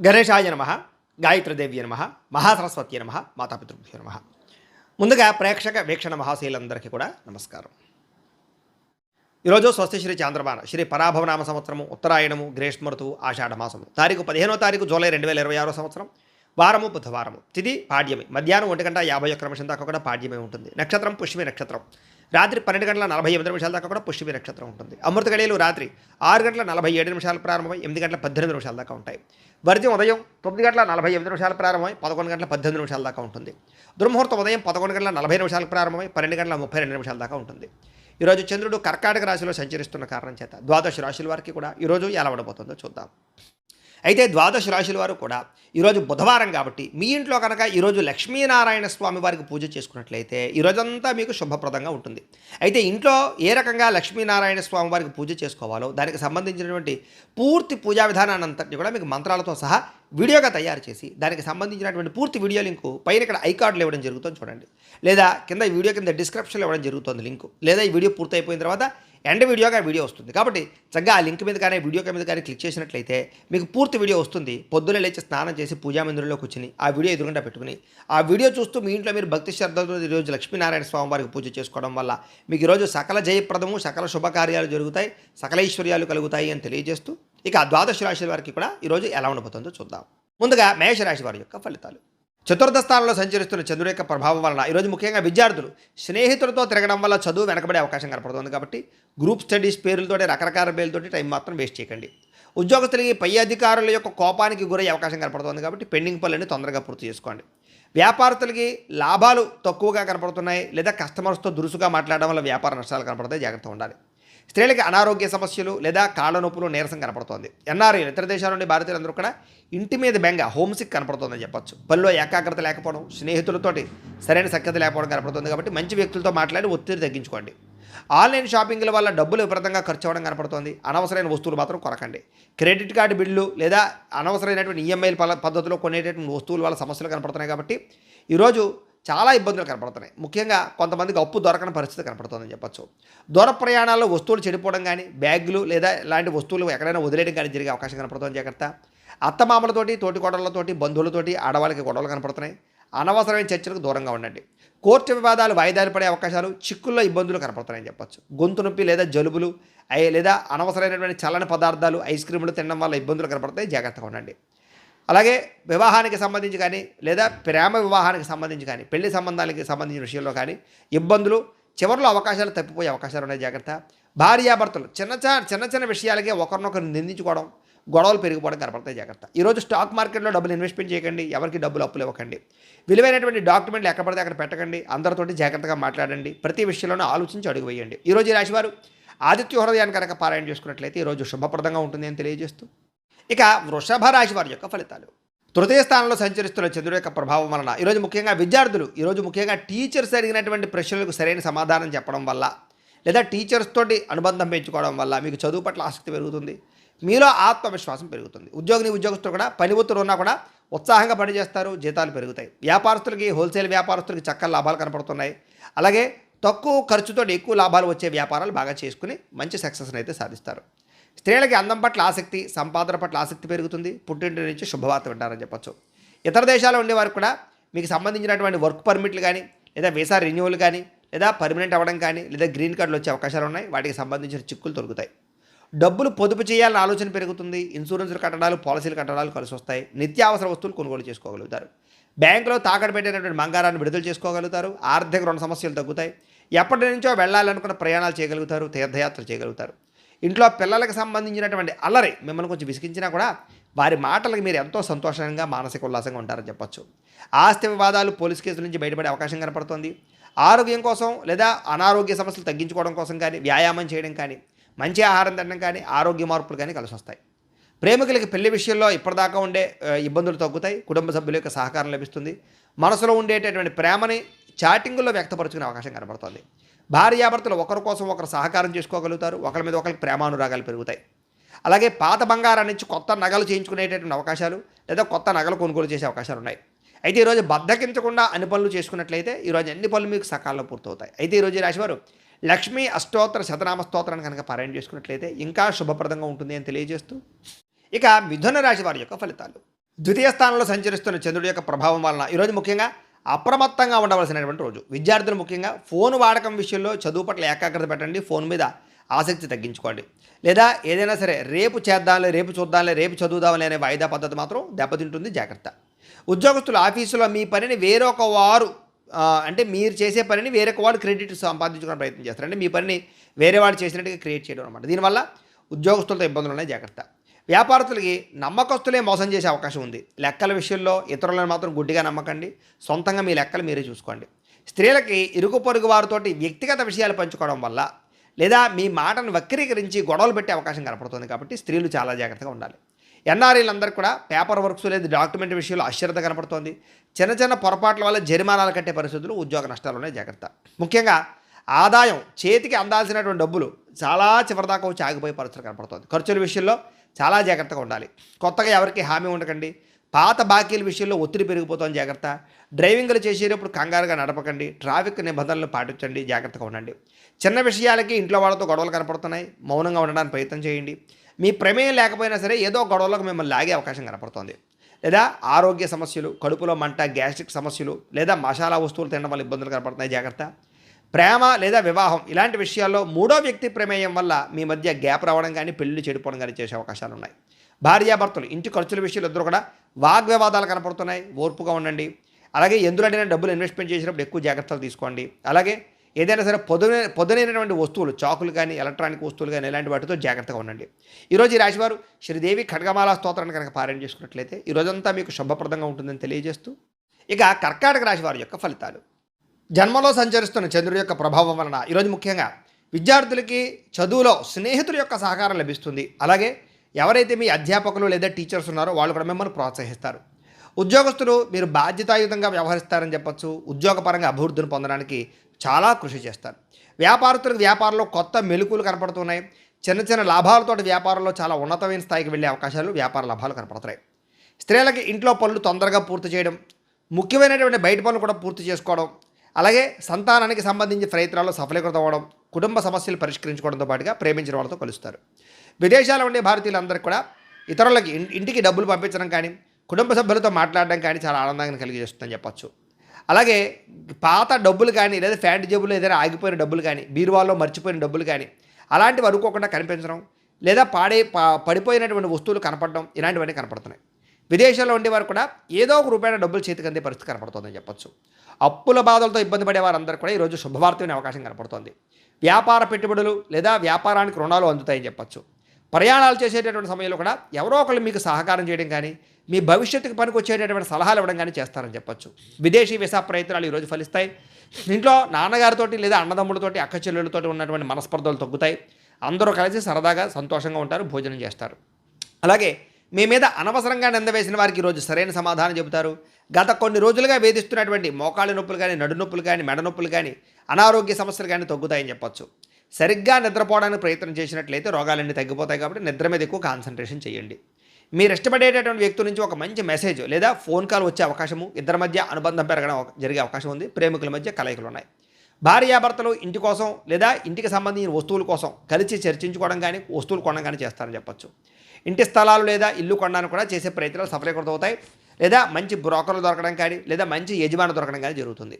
గణేశాయ నమ, గాయత్రీదేవ్య నమ, మహాసరస్వతి నమ, మాతాపితృభ్యో నమ. ముందుగా ప్రేక్షక వీక్షణ మహాశీలందరికీ కూడా నమస్కారం. ఈరోజు స్వస్తి శ్రీ చాంద్రమాన శ్రీ పరాభవనామ సంవత్సరము, ఉత్తరాయణము, గ్రీష్మ ఋతువు, ఆషాఢ మాసము, తారీఖు 15వ తారీఖు జూలై 2026 సంవత్సరం, వారము బుధవారము, తిథి పాడ్యమి, మధ్యాహ్నం 1:51 దాకా కూడా పాడ్యమే ఉంటుంది. నక్షత్రం పుష్యమి నక్షత్రం, రాత్రి 12:48 దాకా కూడా పుష్యమి నక్షత్రం ఉంటుంది. అమృత గడియలు రాత్రి 6:47 ప్రారంభమై 8:18 దాకా ఉంటాయి. వర్జ్యం ఉదయం 9:48 ప్రారంభమై 11:18 దాకా ఉంటుంది. దుర్ముహూర్తం ఉదయం 11:40 ప్రారంభమై 12:32 దాకా ఉంటుంది. ఈరోజు చంద్రుడు కర్కాటక రాశిలో సంచరిస్తున్న కారణం చేత ద్వాదశ రాశుల వారికి కూడా ఈరోజు ఎలా ఉండబోతుందో చూద్దాం. అయితే ద్వాదశ రాశుల వారు కూడా ఈరోజు బుధవారం కాబట్టి మీ ఇంట్లో కనుక ఈరోజు లక్ష్మీనారాయణ స్వామి వారికి పూజ చేసుకున్నట్లయితే ఈరోజంతా మీకు శుభప్రదంగా ఉంటుంది. అయితే ఇంట్లో ఏ రకంగా లక్ష్మీనారాయణ స్వామి వారికి పూజ చేసుకోవాలో దానికి సంబంధించినటువంటి పూర్తి పూజా విధానాన్ని అంతటి కూడా మీకు మంత్రాలతో సహా వీడియోగా తయారు చేసి దానికి సంబంధించినటువంటి పూర్తి వీడియో లింకు పైన ఇక్కడ ఐకార్డులు ఇవ్వడం జరుగుతుంది చూడండి, లేదా కింద ఈ వీడియో కింద డిస్క్రిప్షన్లో ఇవ్వడం జరుగుతుంది లింకు, లేదా ఈ వీడియో పూర్తి అయిపోయిన తర్వాత ఎండ్ వీడియోగా వీడియో వస్తుంది. కాబట్టి చక్కగా ఆ లింక్ మీద కానీ వీడియో మీద కానీ క్లిక్ చేసినట్లయితే మీకు పూర్తి వీడియో వస్తుంది. పొద్దున్నే లేచి స్నానం చేసి పూజా మందిరంలో కూర్చుని ఆ వీడియో ఎదురుగా పెట్టుకుని ఆ వీడియో చూస్తూ మీ ఇంట్లో మీరు భక్తి శ్రద్ధలతో ఈరోజు లక్ష్మీనారాయణ స్వామి వారికి పూజ చేసుకోవడం వల్ల మీకు ఈరోజు సకల జయప్రదము, సకల శుభకార్యాలు జరుగుతాయి, సకల ఐశ్వర్యాలు కలుగుతాయి అని తెలియజేస్తూ ఇక ద్వాదశ రాశి వారికి కూడా ఈరోజు ఎలా ఉండబోతుందో చూద్దాం. ముందుగా మేషరాశి వారి యొక్క ఫలితాలు. చతుర్థ స్థానంలో సంచరిస్తున్న చంద్రుడి యొక్క ప్రభావం వలన ఈరోజు ముఖ్యంగా విద్యార్థులు స్నేహితులతో తిరగడం వల్ల చదువు వెనకబడే అవకాశం కనపడుతుంది. కాబట్టి గ్రూప్ స్టడీస్ పేర్లతోటి రకరకాల పేర్లతోటి టైం మాత్రం వేస్ట్ చేయకండి. ఉద్యోగస్తులకి పై అధికారుల యొక్క కోపానికి గురయ్యే అవకాశం కనపడుతుంది. కాబట్టి పెండింగ్ పనులన్నీ తొందరగా పూర్తి చేసుకోండి. వ్యాపారస్తులకి లాభాలు తక్కువగా కనపడుతున్నాయి, లేదా కస్టమర్స్తో దురుసుగా మాట్లాడడం వల్ల వ్యాపార నష్టాలు కనపడతాయి, జాగ్రత్తగా ఉండాలి. స్త్రీలకి అనారోగ్య సమస్యలు లేదా కాళ్ళ నొప్పులు, నీరసం కనపడుతోంది. ఎన్ఆర్ఐ ఇతర దేశాల నుండి భారతీయులందరూ కూడా ఇంటి మీద బెంగ, హోమ్సిక్ కనపడుతుందని చెప్పొచ్చు. పనిలో ఏకాగ్రత లేకపోవడం, స్నేహితులతోటి సరైన సఖ్యత లేకపోవడం కనపడుతుంది. కాబట్టి మంచి వ్యక్తులతో మాట్లాడి ఒత్తిడి తగ్గించుకోండి. ఆన్లైన్ షాపింగ్ల వల్ల డబ్బులు విపరీతంగా ఖర్చు అవ్వడం కనపడుతుంది. అనవసరమైన వస్తువులు మాత్రం కొనకండి. క్రెడిట్ కార్డు బిల్లు లేదా అనవసరమైనటువంటి ఈఎంఐల పద్ధతిలో కొనేటటువంటి వస్తువుల వల్ల సమస్యలు కనపడుతున్నాయి. కాబట్టి ఈరోజు చాలా ఇబ్బందులు కనపడుతున్నాయి. ముఖ్యంగా కొంతమందికి అప్పు దొరకని పరిస్థితి కనపడుతుందని చెప్పచ్చు. దూర ప్రయాణాల్లో వస్తువులు చెడిపోవడం కానీ, బ్యాగులు లేదా ఇలాంటి వస్తువులు ఎక్కడైనా వదిలేయడం కానీ జరిగే అవకాశం కనపడుతుంది, జాగ్రత్త. అత్తమామలతోటి, తోటికోడళ్లతోటి, బంధువులతోటి ఆడవాళ్ళకి గొడవలు కనపడుతున్నాయి. అనవసరమైన చర్చలకు దూరంగా ఉండండి. కోర్టు వివాదాలు వాయిదాలు పడే అవకాశాలు, చిక్కుల్లో ఇబ్బందులు కనపడుతున్నాయని చెప్పచ్చు. గొంతు నొప్పి లేదా జలుబులు లేదా అనవసరమైనటువంటి చల్లని పదార్థాలు, ఐస్ క్రీములు తినడం వల్ల ఇబ్బందులు కనపడతాయి, జాగ్రత్తగా ఉండండి. అలాగే వివాహానికి సంబంధించి కానీ, లేదా ప్రేమ వివాహానికి సంబంధించి కానీ, పెళ్లి సంబంధాలకి సంబంధించిన విషయంలో కానీ ఇబ్బందులు, చివరిలో అవకాశాలు తప్పిపోయే అవకాశాలు ఉన్నాయి, జాగ్రత్త. భార్యాభర్తలు చిన్న చిన్న విషయాలకే ఒకరినొకరు నిందించుకోవడం, గొడవలు పెరిగిపోవడం కనపడతాయి, జాగ్రత్త. ఈరోజు స్టాక్ మార్కెట్లో డబ్బులు ఇన్వెస్ట్మెంట్ చేయకండి, ఎవరికి డబ్బులు అప్పులు ఇవ్వకండి. విలువైనటువంటి డాక్యుమెంట్లు ఎక్కడ పడితే అక్కడ పెట్టకండి. అందరితోటి జాగ్రత్తగా మాట్లాడండి. ప్రతి విషయంలోనూ ఆలోచించి అడుగు వేయండి. ఈరోజు ఈ రాశివారు ఆదిత్య హృదయాన్ని కనుక పారాయణ చేసుకున్నట్లయితే ఈరోజు శుభప్రదంగా ఉంటుంది అని తెలియజేస్తూ ఇక వృషభ రాశి వారి యొక్క ఫలితాలు. తృతీయ స్థానంలో సంచరిస్తున్న చంద్రుడి యొక్క ప్రభావం వలన ఈరోజు ముఖ్యంగా విద్యార్థులు, ఈరోజు ముఖ్యంగా టీచర్స్ అడిగినటువంటి ప్రశ్నలకు సరైన సమాధానం చెప్పడం వల్ల, లేదా టీచర్స్ తోటి అనుబంధం పెంచుకోవడం వల్ల మీకు చదువు పట్ల ఆసక్తి పెరుగుతుంది, మీలో ఆత్మవిశ్వాసం పెరుగుతుంది. ఉద్యోగస్తులు కూడా పని ఒత్తిడి ఉన్నా కూడా ఉత్సాహంగా పనిచేస్తారు, జీతాలు పెరుగుతాయి. వ్యాపారస్తులకి, హోల్సేల్ వ్యాపారస్తులకి చక్కల లాభాలు కనపడుతున్నాయి. అలాగే తక్కువ ఖర్చుతో ఎక్కువ లాభాలు వచ్చే వ్యాపారాలు బాగా చేసుకుని మంచి సక్సెస్ని అయితే సాధిస్తారు. స్త్రీలకి అందం పట్ల ఆసక్తి, సంపాదన పట్ల ఆసక్తి పెరుగుతుంది. పుట్టింటి నుంచి శుభవార్త వింటారని చెప్పచ్చు. ఇతర దేశాల్లో ఉండేవారు కూడా మీకు సంబంధించినటువంటి వర్క్ పర్మిట్లు కానీ, లేదా వీసా రెన్యువల్ కానీ, లేదా పర్మనెంట్ అవ్వడం కానీ, లేదా గ్రీన్ కార్డులు వచ్చే అవకాశాలు ఉన్నాయి. వాటికి సంబంధించిన చిక్కులు దొరుకుతాయి. డబ్బులు పొదుపు చేయాలని ఆలోచన పెరుగుతుంది. ఇన్సూరెన్స్లు కట్టడాలు, పాలసీలు కట్టడాలు కలిసి వస్తాయి. నిత్యావసర వస్తువులు కొనుగోలు చేసుకోగలుగుతారు. బ్యాంకులో తాకట్టు పెట్టినటువంటి బంగారాన్ని విడుదల చేసుకోగలుగుతారు. ఆర్థిక రుణ సమస్యలు తగ్గుతాయి. ఎప్పటి నుంచో వెళ్ళాలనుకున్న ప్రయాణాలు చేయగలుగుతారు, తీర్థయాత్రలు చేయగలుగుతారు. ఇంట్లో పిల్లలకు సంబంధించినటువంటి అల్లరి మిమ్మల్ని కొంచెం విసిగించినా కూడా వారి మాటలకు మీరు ఎంతో సంతోషంగా, మానసిక ఉల్లాసంగా ఉంటారని చెప్పచ్చు. ఆస్తి వివాదాలు, పోలీస్ కేసుల నుంచి బయటపడే అవకాశం కనపడుతుంది. ఆరోగ్యం కోసం లేదా అనారోగ్య సమస్యలు తగ్గించుకోవడం కోసం కానీ, వ్యాయామం చేయడం కానీ, మంచి ఆహారం తినడం కానీ, ఆరోగ్య మార్పులు కానీ కలిసి వస్తాయి. ప్రేమికులకి పెళ్లి విషయంలో ఇప్పటిదాకా ఉండే ఇబ్బందులు తగ్గుతాయి. కుటుంబ సభ్యుల యొక్క సహకారం లభిస్తుంది. మనసులో ఉండేటటువంటి ప్రేమని చాటింగుల్లో వ్యక్తపరుచుకునే అవకాశం కనపడుతుంది. భార్యాభర్తలు ఒకరి కోసం ఒకరు సహకారం చేసుకోగలుగుతారు. ఒకరి మీద ఒకరికి ప్రేమానురాగాలు పెరుగుతాయి. అలాగే పాత బంగారం నుంచి కొత్త నగలు చేయించుకునేటటువంటి అవకాశాలు, లేదా కొత్త నగలు కొనుగోలు చేసే అవకాశాలు ఉన్నాయి. అయితే ఈరోజు బద్దకించకుండా అన్ని పనులు చేసుకున్నట్లయితే ఈరోజు అన్ని పనులు మీకు సకాలంలో పూర్తవుతాయి. అయితే ఈరోజు ఈ రాశివారు లక్ష్మీ అష్టోత్తర శతనామ స్తోత్రాన్ని కనుక పారాయణ చేసుకున్నట్లయితే ఇంకా శుభప్రదంగా ఉంటుంది అని తెలియజేస్తూ ఇక మిథున రాశి వారి యొక్క ఫలితాలు. ద్వితీయ స్థానంలో సంచరిస్తున్న చంద్రుడి యొక్క ప్రభావం వలన ఈరోజు ముఖ్యంగా అప్రమత్తంగా ఉండవలసినటువంటి రోజు. విద్యార్థులు ముఖ్యంగా ఫోన్ వాడకం విషయంలో చదువు పట్ల ఏకాగ్రత పెట్టండి, ఫోన్ మీద ఆసక్తి తగ్గించుకోండి. లేదా ఏదైనా సరే రేపు చేద్దాంలే, రేపు చూద్దాంలే, రేపు చదువుదాంలే అనే వాయిదా పద్ధతి మాత్రం దెబ్బతింటుంది, జాగ్రత్త. ఉద్యోగస్తులు ఆఫీసులో మీ పనిని వేరొక వారు అంటే మీరు చేసే పనిని వేరొక వాడు క్రెడిట్ సంపాదించుకునే ప్రయత్నం చేస్తారు. అంటే మీ పనిని వేరే వాడు చేసినట్టుగా క్రియేట్ చేయడం అనమాట. దీనివల్ల ఉద్యోగస్తులతో ఇబ్బందులు ఉన్నాయి, జాగ్రత్త. వ్యాపారస్తులకి నమ్మకస్తులే మోసం చేసే అవకాశం ఉంది. లెక్కల విషయంలో ఇతరులను మాత్రం గుడ్డిగా నమ్మకండి, సొంతంగా మీ లెక్కలు మీరే చూసుకోండి. స్త్రీలకి ఇరుగు పొరుగు వారితోటి వ్యక్తిగత విషయాలు పంచుకోవడం వల్ల లేదా మీ మాటను వక్రీకరించి గొడవలు పెట్టే అవకాశం కనపడుతుంది. కాబట్టి స్త్రీలు చాలా జాగ్రత్తగా ఉండాలి. ఎన్ఆర్ఐలందరూ కూడా పేపర్ వర్క్స్ లేదా డాక్యుమెంట్ విషయంలో అశ్రద్ధ కనపడుతోంది. చిన్న చిన్న పొరపాట్ల వల్ల జరిమానాలు కట్టే పరిస్థితులు, ఉద్యోగ నష్టాలు ఉన్నాయి, జాగ్రత్త. ముఖ్యంగా ఆదాయం చేతికి అందాల్సినటువంటి డబ్బులు చాలా చివరిదాకా వచ్చి ఆగిపోయే పరిస్థితులు కనపడుతుంది. ఖర్చుల విషయంలో చాలా జాగ్రత్తగా ఉండాలి. కొత్తగా ఎవరికి హామీ ఉండకండి. పాత బాకీల విషయంలో ఒత్తిడి పెరిగిపోతుంది, జాగ్రత్త. డ్రైవింగ్లు చేసేటప్పుడు కంగారుగా నడపకండి. ట్రాఫిక్ నిబంధనలు పాటించండి, జాగ్రత్తగా ఉండండి. చిన్న విషయాలకి ఇంట్లో వాళ్ళతో గొడవలు కనపడుతున్నాయి, మౌనంగా ఉండడానికి ప్రయత్నం చేయండి. మీ ప్రమేయం లేకపోయినా సరే ఏదో గొడవలకు మిమ్మల్ని లాగే అవకాశం కనపడుతుంది. లేదా ఆరోగ్య సమస్యలు, కడుపులో మంట, గ్యాస్ట్రిక్ సమస్యలు లేదా మసాలా వస్తువులు తినడం వల్ల ఇబ్బందులు కనపడుతున్నాయి, జాగ్రత్త. ప్రేమ లేదా వివాహం ఇలాంటి విషయాల్లో మూడో వ్యక్తి ప్రమేయం వల్ల మీ మధ్య గ్యాప్ రావడం కానీ పెళ్లి చెడిపోవడం కానీ చేసే అవకాశాలు ఉన్నాయి. భార్యాభర్తలు ఇంటి ఖర్చుల విషయాలు ఇద్దరు కూడా వాగ్వివాదాలు కనపడుతున్నాయి, ఓర్పుగా ఉండండి. అలాగే ఎందులోనైనా డబ్బులు ఇన్వెస్ట్మెంట్ చేసినప్పుడు ఎక్కువ జాగ్రత్తలు తీసుకోండి. అలాగే ఏదైనా సరే పొదునైనటువంటి వస్తువులు, చాకులు కానీ ఎలక్ట్రానిక్ వస్తువులు కానీ ఇలాంటి వాటితో జాగ్రత్తగా ఉండండి. ఈరోజు ఈ రాశివారు శ్రీదేవి ఖడ్గమాల స్తోత్రాన్ని కనుక పారాయణ చేసుకున్నట్లయితే ఈ రోజంతా మీకు శుభప్రదంగా ఉంటుందని తెలియజేస్తూ, ఇక కర్కాటక రాశి వారి యొక్క ఫలితాలు. జన్మలో సంచరిస్తున్న చంద్రుడి యొక్క ప్రభావం వలన ఈరోజు ముఖ్యంగా విద్యార్థులకి చదువులో స్నేహితుల యొక్క సహకారం లభిస్తుంది. అలాగే ఎవరైతే మీ అధ్యాపకులు లేదా టీచర్స్ ఉన్నారో వాళ్ళు కూడా మిమ్మల్ని ప్రోత్సహిస్తారు. ఉద్యోగస్తులు మీరు బాధ్యతాయుతంగా వ్యవహరిస్తారని చెప్పచ్చు. ఉద్యోగపరంగా అభివృద్ధిని పొందడానికి చాలా కృషి చేస్తారు. వ్యాపారస్తులకు వ్యాపారంలో కొత్త మెలకువలు కనపడుతున్నాయి. చిన్న చిన్న లాభాలతో వ్యాపారంలో చాలా ఉన్నతమైన స్థాయికి వెళ్ళే అవకాశాలు, వ్యాపార లాభాలు కనపడుతున్నాయి. స్త్రీలకి ఇంట్లో పనులు తొందరగా పూర్తి చేయడం, ముఖ్యమైనటువంటి బయట పనులు కూడా పూర్తి చేసుకోవడం, అలాగే సంతానానికి సంబంధించి ప్రయత్నాల్లో సఫలీకృతం అవ్వడం, కుటుంబ సమస్యలు పరిష్కరించుకోవడంతో పాటుగా ప్రేమించిన వాళ్ళతో కలుస్తారు. విదేశాల్లో ఉండే భారతీయులందరికీ కూడా ఇతరులకి ఇంటికి డబ్బులు పంపించడం కానీ, కుటుంబ సభ్యులతో మాట్లాడడం కానీ చాలా ఆనందాన్ని కలిగజేస్తుందని చెప్పచ్చు. అలాగే పాత డబ్బులు కానీ లేదా ఫ్యాంట్ జేబులో ఏదైనా ఆగిపోయిన డబ్బులు కానీ, బీరువాల్లో మర్చిపోయిన డబ్బులు కానీ అలాంటివి అనుకోకుండా కనిపించడం, లేదా పడిపోయినటువంటి వస్తువులు కనపడడం, ఇలాంటివన్నీ కనపడుతున్నాయి. విదేశాల్లో ఉండేవారు కూడా ఏదో ఒక రూపాయల డబ్బులు చేతికి అందే పరిస్థితి కనపడుతుందని చెప్పచ్చు. అప్పుల బాధలతో ఇబ్బంది పడే వారందరూ కూడా ఈరోజు శుభవార్త వినే అవకాశం కనపడుతోంది. వ్యాపార పెట్టుబడులు లేదా వ్యాపారానికి రుణాలు అందుతాయని చెప్పచ్చు. ప్రయాణాలు చేసేటటువంటి సమయంలో కూడా ఎవరో ఒకళ్ళు మీకు సహకారం చేయడం కానీ, మీ భవిష్యత్తుకు పనికి వచ్చేటటువంటి సలహాలు ఇవ్వడం కానీ చేస్తారని చెప్పచ్చు. విదేశీ వీసా ప్రయత్నాలు ఈరోజు ఫలిస్తాయి. ఇంట్లో నాన్నగారితోటి లేదా అన్నదమ్ములతోటి, అక్క చెల్లెళ్ళతోటి ఉన్నటువంటి మనస్పర్ధలు తగ్గుతాయి. అందరూ కలిసి సరదాగా సంతోషంగా ఉంటారు, భోజనం చేస్తారు. అలాగే మీ మీద అనవసరంగా నిందవేసిన వారికి ఈరోజు సరైన సమాధానం చెబుతారు. గత కొన్ని రోజులుగా వేధిస్తున్నటువంటి మోకాళ్ళ నొప్పులు కానీ, నడు నొప్పులు కానీ, మెడ నొప్పులు కానీ, అనారోగ్య సమస్యలు కానీ తగ్గుతాయని చెప్పచ్చు. సరిగ్గా నిద్రపోవడానికి ప్రయత్నం చేసినట్లయితే రోగాలన్నీ తగ్గిపోతాయి. కాబట్టి నిద్ర మీద ఎక్కువ కాన్సన్ట్రేషన్ చేయండి. మీరు ఇష్టపడేటటువంటి వ్యక్తి నుంచి ఒక మంచి మెసేజ్ లేదా ఫోన్ కాల్ వచ్చే అవకాశము, ఇద్దరి మధ్య అనుబంధం పెరగడం జరిగే అవకాశం ఉంది. ప్రేమికుల మధ్య కలయికలు ఉన్నాయి. భార్యాభర్తలు ఇంటి కోసం లేదా ఇంటికి సంబంధించిన వస్తువుల కోసం కలిసి చర్చించుకోవడం కానీ, వస్తువులు కొనడం కానీ చేస్తారని చెప్పచ్చు. ఇంటి స్థలాలు లేదా ఇల్లు కొనడానికి కూడా చేసే ప్రయత్నాలు సఫలీకృతం అవుతాయి. లేదా మంచి బ్రోకర్లు దొరకడం కానీ, లేదా మంచి యజమాని దొరకడం కానీ జరుగుతుంది.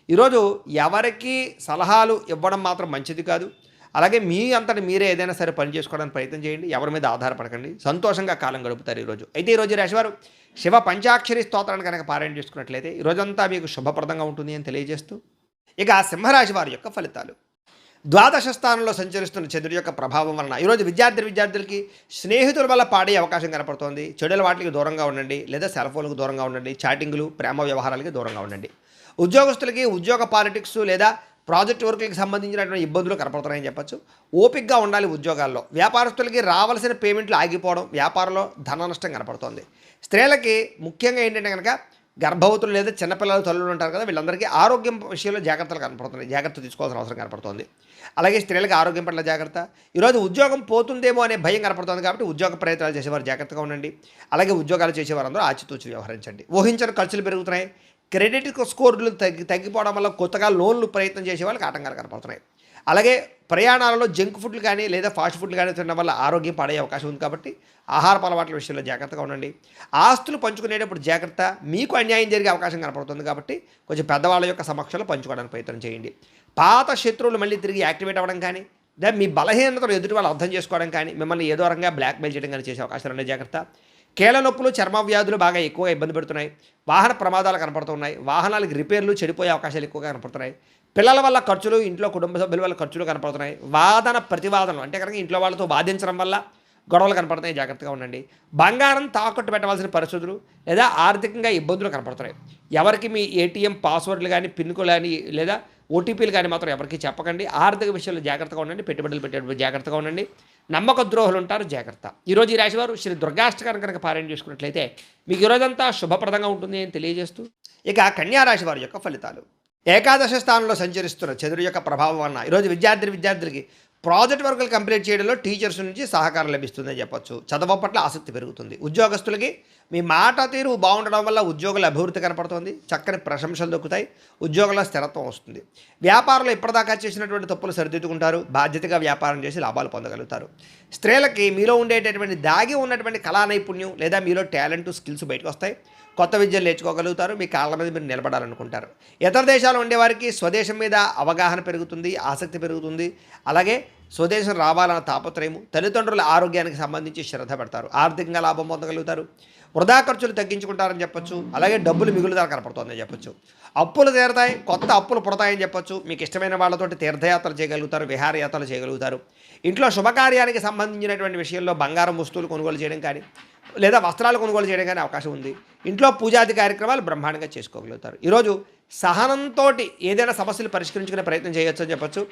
ఈరోజు ఎవరికి సలహాలు ఇవ్వడం మాత్రం మంచిది కాదు. అలాగే మీ అంతటి మీరే ఏదైనా సరే పని చేసుకోవడానికి ప్రయత్నం చేయండి. ఎవరి మీద ఆధారపడకండి. సంతోషంగా కాలం గడుపుతారు ఈరోజు. అయితే ఈరోజు రాశివారు శివ పంచాక్షరి స్తోత్రాన్ని కనుక పారాయణ చేసుకున్నట్లయితే ఈరోజంతా మీకు శుభప్రదంగా ఉంటుంది అని తెలియజేస్తూ, ఇక సింహరాశి వారి యొక్క ఫలితాలు. ద్వాదశ స్థానంలో సంచరిస్తున్న చంద్రుడి యొక్క ప్రభావం వలన ఈరోజు విద్యార్థులకి స్నేహితుల వల్ల పాడే అవకాశం కనపడుతోంది. చెడుల వాటికి దూరంగా ఉండండి, లేదా సెల్ ఫోన్లకు దూరంగా ఉండండి. చాటింగ్లు, ప్రేమ వ్యవహారాలకి దూరంగా ఉండండి. ఉద్యోగస్తులకి ఉద్యోగ పాలిటిక్స్ లేదా ప్రాజెక్ట్ వర్క్కి సంబంధించినటువంటి ఇబ్బందులు కనపడుతున్నాయని చెప్పచ్చు. ఓపికగా ఉండాలి ఉద్యోగాల్లో. వ్యాపారస్తులకి రావాల్సిన పేమెంట్లు ఆగిపోవడం, వ్యాపారంలో ధన నష్టం కనపడుతోంది. స్త్రీలకి ముఖ్యంగా ఏంటంటే కనుక గర్భవతులు లేదా చిన్నపిల్లలు తల్లులు ఉంటారు కదా, వీళ్ళందరికీ ఆరోగ్యం విషయంలో జాగ్రత్తలు కనపడుతున్నాయి. జాగ్రత్త తీసుకోవాల్సిన అవసరం కనపడుతుంది. అలాగే స్త్రీలకు ఆరోగ్యం పట్ల జాగ్రత్త. ఈరోజు ఉద్యోగం పోతుందేమో అనే భయం కనపడుతుంది. కాబట్టి ఉద్యోగ ప్రయత్నాలు చేసేవారు జాగ్రత్తగా ఉండండి. అలాగే ఉద్యోగాలు చేసేవారందరూ ఆచితూచి వ్యవహరించండి. ఊహించిన ఖర్చులు పెరుగుతున్నాయి. క్రెడిట్ స్కోర్లు తగ్గిపోవడం వల్ల కొత్తగా లోన్లు ప్రయత్నం చేసే వాళ్ళకి ఆటంకాలు కనపడుతున్నాయి. అలాగే ప్రయాణాలలో జంక్ ఫుడ్లు కానీ లేదా ఫాస్ట్ ఫుడ్లు కానీ తినడం వల్ల ఆరోగ్యం పాడయ్యే అవకాశం ఉంది కాబట్టి ఆహారపు అలవాట్ల విషయంలో జాగ్రత్తగా ఉండండి. ఆస్తులు పంచుకునేటప్పుడు జాగ్రత్త, మీకు అన్యాయం జరిగే అవకాశం కనపడుతుంది కాబట్టి కొంచెం పెద్దవాళ్ళ యొక్క సమక్షంలో పంచుకోవడానికి ప్రయత్నం చేయండి. పాత శత్రువులు మళ్ళీ తిరిగి యాక్టివేట్ అవ్వడం కానీ లేదా మీ బలహీనతలు ఎదుటి వాళ్ళు అర్థం చేసుకోవడం కానీ మిమ్మల్ని ఏదో రకంగా బ్లాక్మెయిల్ చేయడం కానీ చేసే అవకాశాలు ఉన్నాయి, జాగ్రత్త. కీళ్ళ నొప్పులు, చర్మ వ్యాధులు బాగా ఎక్కువగా ఇబ్బంది పెడుతున్నాయి. వాహన ప్రమాదాలు కనపడుతున్నాయి. వాహనాలకు రిపేర్లు చెడిపోయే అవకాశాలు ఎక్కువగా కనపడుతున్నాయి. పిల్లల వల్ల ఖర్చులు, ఇంట్లో కుటుంబ సభ్యుల వల్ల ఖర్చులు కనపడుతున్నాయి. వాదన ప్రతివాదనలు అంటే కనుక ఇంట్లో వాళ్ళతో వాదించడం వల్ల గొడవలు కనపడుతున్నాయి, జాగ్రత్తగా ఉండండి. బంగారం తాకట్టు పెట్టవలసిన పరిస్థితులు లేదా ఆర్థికంగా ఇబ్బందులు కనపడుతున్నాయి. ఎవరికి మీ ఏటీఎం పాస్వర్డ్లు కానీ, పిన్లు కానీ లేదా ఓటీపీలు కానీ మాత్రం ఎవరికి చెప్పకండి. ఆర్థిక విషయంలో జాగ్రత్తగా ఉండండి. పెట్టుబడులు పెట్టేటప్పుడు జాగ్రత్తగా ఉండండి. నమ్మక ద్రోహులు ఉంటారు, జాగ్రత్త. ఈరోజు ఈ రాశివారు శ్రీ దుర్గాష్టకాన్ని కనుక పారాయణ చేసుకున్నట్లయితే మీకు ఈరోజంతా శుభప్రదంగా ఉంటుంది అని తెలియజేస్తూ ఇక కన్యా రాశి వారి యొక్క ఫలితాలు. ఏకాదశ స్థానంలో సంచరిస్తున్న చంద్రుడి యొక్క ప్రభావం వలన ఈరోజు విద్యార్థులకి ప్రాజెక్ట్ వర్కులు కంప్లీట్ చేయడంలో టీచర్స్ నుంచి సహకారం లభిస్తుందని చెప్పొచ్చు. చదువు పట్ల ఆసక్తి పెరుగుతుంది. ఉద్యోగస్తులకి మీ మాట తీరు బాగుండడం వల్ల ఉద్యోగుల అభివృద్ధి కనపడుతుంది. చక్కని ప్రశంసలు దొక్కుతాయి. ఉద్యోగుల స్థిరత్వం వస్తుంది. వ్యాపారంలో ఇప్పటిదాకా చేసినటువంటి తప్పులు సరిదిద్దుకుంటారు. బాధ్యతగా వ్యాపారం చేసి లాభాలు పొందగలుగుతారు. స్త్రీలకి మీలో ఉండేటటువంటి దాగి ఉన్నటువంటి కళా నైపుణ్యం లేదా మీలో టాలెంట్, స్కిల్స్ బయటకు వస్తాయి. కొత్త విద్యలు నేర్చుకోగలుగుతారు. మీ కాళ్ళ మీద మీరు నిలబడాలనుకుంటారు. ఇతర దేశాలు ఉండేవారికి స్వదేశం మీద అవగాహన పెరుగుతుంది, ఆసక్తి పెరుగుతుంది. అలాగే స్వదేశం రావాలన్న తాపత్రయము, తల్లిదండ్రుల ఆరోగ్యానికి సంబంధించి శ్రద్ధ పెడతారు. ఆర్థికంగా లాభం పొందగలుగుతారు. వృధా ఖర్చులు తగ్గించుకుంటారని చెప్పొచ్చు. అలాగే డబ్బులు మిగులుదల కనపడుతుందని చెప్పొచ్చు. అప్పులు తీరతాయి, కొత్త అప్పులు పుడతాయని చెప్పొచ్చు. మీకు ఇష్టమైన వాళ్ళతోటి తీర్థయాత్రలు చేయగలుగుతారు, విహారయాత్రలు చేయగలుగుతారు. ఇంట్లో శుభకార్యానికి సంబంధించినటువంటి విషయంలో బంగారం వస్తువులు కొనుగోలు చేయడం కానీ లేదా వస్త్రాలు కొనుగోలు చేయడం కానీ అవకాశం ఉంది. ఇంట్లో పూజాది కార్యక్రమాలు బ్రహ్మాండంగా చేసుకోగలుగుతారు. ఈరోజు సహనంతో ఏదైనా సమస్యలు పరిష్కరించుకునే ప్రయత్నం చేయొచ్చు అని చెప్పొచ్చు.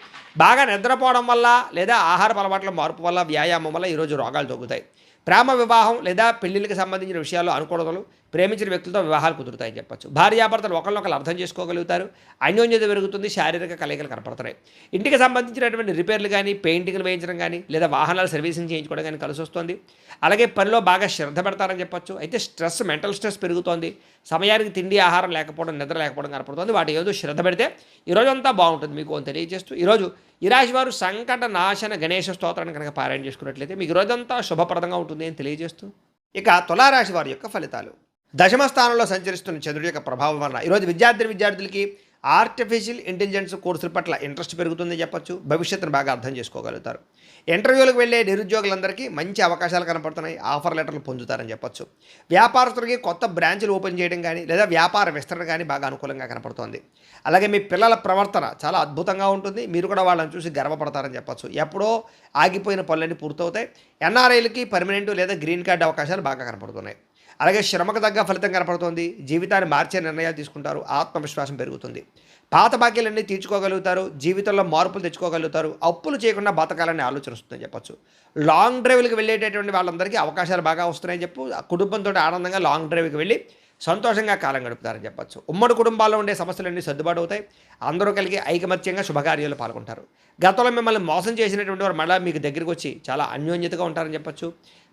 బాగా నిద్రపోవడం వల్ల లేదా ఆహార అలవాట్ల మార్పు వల్ల, వ్యాయామం వల్ల ఈరోజు రోగాలు తగ్గుతాయి. ప్రేమ వివాహం లేదా పెళ్లిళ్ళకి సంబంధించిన విషయాల్లో అనుకూలతలు, ప్రేమించిన వ్యక్తులతో వివాహాలు కుదురుతాయని చెప్పొచ్చు. భార్యాభర్తలు ఒకరినొకరు అర్థం చేసుకోగలుగుతారు. అన్యోన్యత పెరుగుతుంది. శారీరక కలయికలు కనపడుతున్నాయి. ఇంటికి సంబంధించినటువంటి రిపేర్లు కానీ, పెయింటింగ్లు వేయించడం కానీ లేదా వాహనాలు సర్వీసింగ్ చేయించుకోవడం కానీ కలిసి వస్తుంది. అలాగే పనిలో బాగా శ్రద్ధ పెడతారని చెప్పొచ్చు. అయితే స్ట్రెస్, మెంటల్ స్ట్రెస్ పెరుగుతోంది. సమయానికి తిండి, ఆహారం లేకపోవడం, నిద్ర లేకపోవడం కనపడుతుంది. వాటి ఏదో శ్రద్ధ పెడితే ఈరోజంతా బాగుంటుంది మీకు అని తెలియజేస్తూ ఈరోజు ఈ రాశి వారు సంకట నాశన గణేష స్తోత్రాన్ని కనుక పారాయణ చేసుకున్నట్లయితే మీకు రోజంతా శుభప్రదంగా ఉంటుంది అని తెలియజేస్తూ ఇక తులారాశి వారి యొక్క ఫలితాలు. దశమ స్థానంలో సంచరిస్తున్న చంద్రుడి యొక్క ప్రభావం వలన ఈరోజు విద్యార్థులకి ఆర్టిఫిషియల్ ఇంటెలిజెన్స్ కోర్సుల పట్ల ఇంట్రెస్ట్ పెరుగుతుందని చెప్పొచ్చు. భవిష్యత్తును బాగా అర్థం చేసుకోగలుగుతారు. ఇంటర్వ్యూలకు వెళ్ళే నిరుద్యోగులందరికీ మంచి అవకాశాలు కనపడుతున్నాయి. ఆఫర్ లెటర్లు పొందుతారని చెప్పొచ్చు. వ్యాపారస్తులకి కొత్త బ్రాంచ్లు ఓపెన్ చేయడం కానీ లేదా వ్యాపార విస్తరణ కానీ బాగా అనుకూలంగా కనపడుతోంది. అలాగే మీ పిల్లల ప్రవర్తన చాలా అద్భుతంగా ఉంటుంది. మీరు కూడా వాళ్ళని చూసి గర్వపడతారని చెప్పొచ్చు. ఎప్పుడో ఆగిపోయిన పనులన్నీ పూర్తవుతాయి. ఎన్ఆర్ఐలకి పర్మనెంట్ లేదా గ్రీన్ కార్డు అవకాశాలు బాగా కనపడుతున్నాయి. అలాగే శ్రమకు తగ్గ ఫలితం కనపడుతుంది. జీవితాన్ని మార్చే నిర్ణయాలు తీసుకుంటారు. ఆత్మవిశ్వాసం పెరుగుతుంది. పాత బాకీలన్నీ తీర్చుకోగలుగుతారు. జీవితంలో మార్పులు తెచ్చుకోగలుగుతారు. అప్పులు చేయకుండా బతకాలని ఆలోచన వస్తుందని చెప్పొచ్చు. లాంగ్ డ్రైవ్లకు వెళ్ళేటటువంటి వాళ్ళందరికీ అవకాశాలు బాగా వస్తున్నాయని చెప్పు. కుటుంబంతో ఆనందంగా లాంగ్ డ్రైవ్కి వెళ్ళి సంతోషంగా కాలం గడుపుతారని చెప్పొచ్చు. ఉమ్మడి కుటుంబాల్లో ఉండే సమస్యలన్నీ సర్దుబాటు అవుతాయి. అందరూ కలిగి ఐకమత్యంగా శుభకార్యాలు పాల్గొంటారు. గతంలో మిమ్మల్ని మోసం చేసినటువంటి వారు మళ్ళీ మీకు దగ్గరికి వచ్చి చాలా అన్యోన్యతగా ఉంటారని చెప్పొచ్చు.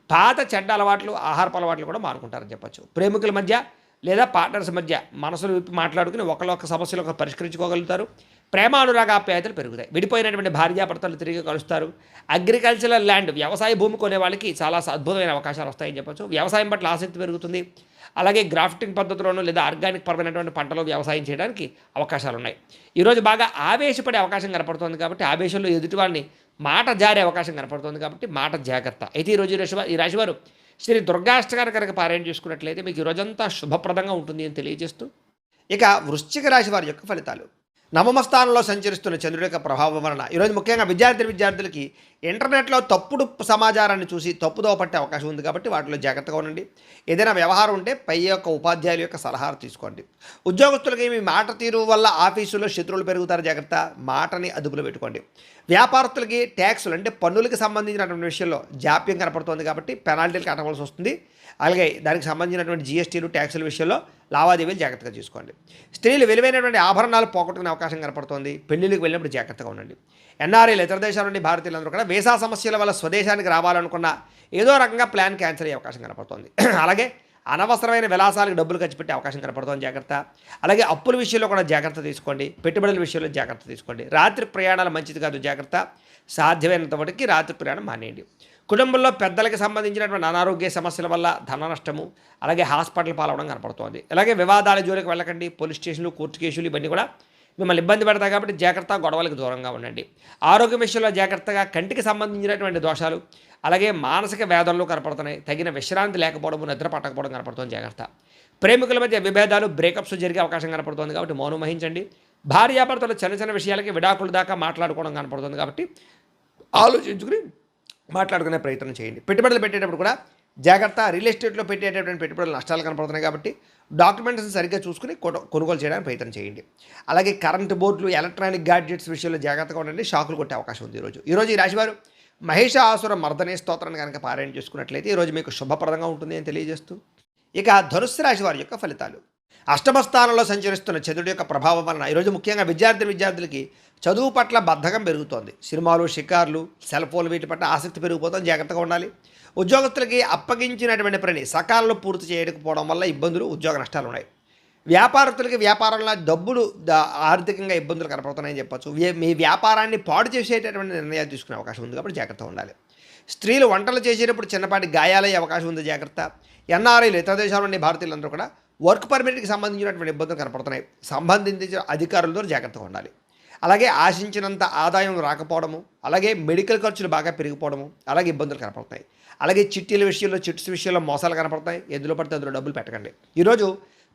పాత చెడ్డ అలవాట్లు, ఆహారపు అలవాట్లు కూడా మానుకుంటారని చెప్పొచ్చు. ప్రేమికుల మధ్య లేదా పార్ట్నర్స్ మధ్య మనసులు విప్పి మాట్లాడుకుని ఒకళ్ళొక సమస్యలు ఒక పరిష్కరించుకోగలుగుతారు. ప్రేమ అనురాగాప్యాయతలు పెరుగుతాయి. విడిపోయినటువంటి భార్యాభర్తలు తిరిగి కలుస్తారు. అగ్రికల్చరల్ ల్యాండ్, వ్యవసాయ భూమి కొనే వాళ్ళకి చాలా అద్భుతమైన అవకాశాలు వస్తాయని చెప్పొచ్చు. వ్యవసాయం పట్ల ఆసక్తి పెరుగుతుంది. అలాగే గ్రాఫ్టింగ్ పద్ధతిలోనూ లేదా ఆర్గానిక్ పరమైనటువంటి పంటలు వ్యవసాయం చేయడానికి అవకాశాలు ఉన్నాయి. ఈరోజు బాగా ఆవేశపడే అవకాశం కనపడుతుంది కాబట్టి ఆవేశంలో ఎదుటి వాళ్ళని మాట జారే అవకాశం కనపడుతుంది కాబట్టి మాట జాగ్రత్త. అయితే ఈరోజు ఈ రాశివారు శ్రీ దుర్గాష్టకాన్ని కనుక పారాయణ చేసుకున్నట్లయితే మీకు ఈ రోజంతా శుభప్రదంగా ఉంటుంది అని తెలియజేస్తూ ఇక వృశ్చిక రాశి వారి యొక్క ఫలితాలు. నవమ స్థానంలో సంచరిస్తున్న చంద్రుడి యొక్క ప్రభావం వలన ఈరోజు ముఖ్యంగా విద్యార్థులకి ఇంటర్నెట్లో తప్పుడు సమాచారాన్ని చూసి తప్పుదోవ పట్టే అవకాశం ఉంది కాబట్టి వాటిలో జాగ్రత్తగా ఉండండి. ఏదైనా వ్యవహారం ఉంటే పై యొక్క ఉపాధ్యాయుల యొక్క సలహాలు తీసుకోండి. ఉద్యోగస్తులకి మీ మాట తీరు వల్ల ఆఫీసులో శత్రువులు పెరుగుతారు, జాగ్రత్త. మాటని అదుపులో పెట్టుకోండి. వ్యాపారస్తులకి ట్యాక్సులు అంటే పన్నులకి సంబంధించినటువంటి విషయంలో జాప్యం కనపడుతుంది కాబట్టి పెనాల్టీలు కట్టవలసి వస్తుంది. అలాగే దానికి సంబంధించినటువంటి జీఎస్టీలు, ట్యాక్సుల విషయంలో లావాదేవీలు జాగ్రత్తగా చూసుకోండి. స్త్రీలు విలువైనటువంటి ఆభరణాలు పోగొట్టుకునే అవకాశం కనపడుతుంది. పెళ్లిళ్ళకి వెళ్ళినప్పుడు జాగ్రత్తగా ఉండండి. ఎన్ఆర్ఐలు, ఇతర దేశాల నుండి భారతీయులందరూ కూడా వీసా సమస్యల వల్ల స్వదేశానికి రావాలనుకున్న ఏదో రకంగా ప్లాన్ క్యాన్సిల్ అయ్యే అవకాశం కనపడుతుంది. అలాగే అనవసరమైన విలాసాలకు డబ్బులు ఖర్చు పెట్టే అవకాశం కనపడుతుంది, జాగ్రత్త. అలాగే అప్పుల విషయంలో కూడా జాగ్రత్త తీసుకోండి, పెట్టుబడుల విషయంలో జాగ్రత్త తీసుకోండి. రాత్రి ప్రయాణాలు మంచిది కాదు, జాగ్రత్త. సాధ్యమైనంత వరకు రాత్రి ప్రయాణం మానేయండి. కుటుంబంలో పెద్దలకు సంబంధించినటువంటి అనారోగ్య సమస్యల వల్ల ధన నష్టము, అలాగే హాస్పిటల్ పాలవడం కనపడుతోంది. అలాగే వివాదాల జోలికి వెళ్ళకండి. పోలీస్ స్టేషన్లు, కోర్టు కేసులు ఇవన్నీ కూడా మిమ్మల్ని ఇబ్బంది పెడతాయి కాబట్టి జాగ్రత్త, గొడవలకు దూరంగా ఉండండి. ఆరోగ్య విషయంలో జాగ్రత్తగా. కంటికి సంబంధించినటువంటి దోషాలు, అలాగే మానసిక వేదనలు కనపడుతున్నాయి. తగిన విశ్రాంతి లేకపోవడం, నిద్ర పట్టకపోవడం కనపడుతుంది, జాగ్రత్త. ప్రేమికుల మధ్య విభేదాలు, బ్రేకప్స్ జరిగే అవకాశం కనపడుతుంది కాబట్టి మౌనం వహించండి. భార్యాభర్తలు చిన్న చిన్న విషయాలకి విడాకుల దాకా మాట్లాడుకోవడం కనపడుతుంది కాబట్టి ఆలోచించుకుని మాట్లాడుకునే ప్రయత్నం చేయండి. పెట్టుబడులు పెట్టేటప్పుడు కూడా జాగ్రత్త. రియల్ ఎస్టేట్లో పెట్టేటటువంటి పెట్టుబడులు నష్టాలు కనపడుతున్నాయి కాబట్టి డాక్యుమెంట్స్ని సరిగ్గా చూసుకుని కొనుగోలు చేయడానికి ప్రయత్నం చేయండి. అలాగే కరెంటు బోర్డులు, ఎలక్ట్రానిక్ గ్యాడ్జెట్స్ విషయంలో జాగ్రత్తగా ఉండండి. షాకులు కొట్టే అవకాశం ఉంది ఈరోజు ఈ రాశివారు మహిషాసుర మర్దనే స్తోత్రాన్ని కనుక పారాయణ చేసుకున్నట్లయితే ఈరోజు మీకు శుభప్రదంగా ఉంటుంది అని తెలియజేస్తూ, ఇక ధనుస్సు రాశి వారి యొక్క ఫలితాలు. అష్టమ స్థానంలో సంచరిస్తున్న చంద్రుడి యొక్క ప్రభావం వలన ఈరోజు ముఖ్యంగా విద్యార్థులకి చదువు పట్ల బద్ధకం పెరుగుతోంది. సినిమాలు, షికార్లు, సెల్ ఫోన్లు వీటి పట్ల ఆసక్తి పెరిగిపోతుంది, జాగ్రత్తగా ఉండాలి. ఉద్యోగస్తులకి అప్పగించినటువంటి పని సకాలంలో పూర్తి చేయకపోవడం వల్ల ఇబ్బందులు, ఉద్యోగ నష్టాలు ఉన్నాయి. వ్యాపారస్తులకి వ్యాపారంలో డబ్బులు ఆర్థికంగా ఇబ్బందులు కనపడుతున్నాయని చెప్పచ్చు. మీ వ్యాపారాన్ని పాడు చేసేటటువంటి నిర్ణయాలు తీసుకునే అవకాశం ఉంది కాబట్టి జాగ్రత్తగా ఉండాలి. స్త్రీలు వంటలు చేసేటప్పుడు చిన్నపాటి గాయాలయ్యే అవకాశం ఉంది, జాగ్రత్త. ఎన్ఆర్ఐలు, ఇతర దేశాల నుండి భారతీయులందరూ కూడా వర్క్ పర్మిట్కి సంబంధించినటువంటి ఇబ్బందులు కనపడుతున్నాయి. సంబంధించిన అధికారులతో జాగ్రత్తగా ఉండాలి. అలాగే ఆశించినంత ఆదాయం రాకపోవడము, అలాగే మెడికల్ ఖర్చులు బాగా పెరిగిపోవడము, అలాగే ఇబ్బందులు కనపడుతున్నాయి. అలాగే చిట్టీల విషయంలో, చిట్స్ విషయంలో మోసాలు కనపడతాయి. ఎందులో పడితే అందులో డబ్బులు పెట్టకండి. ఈరోజు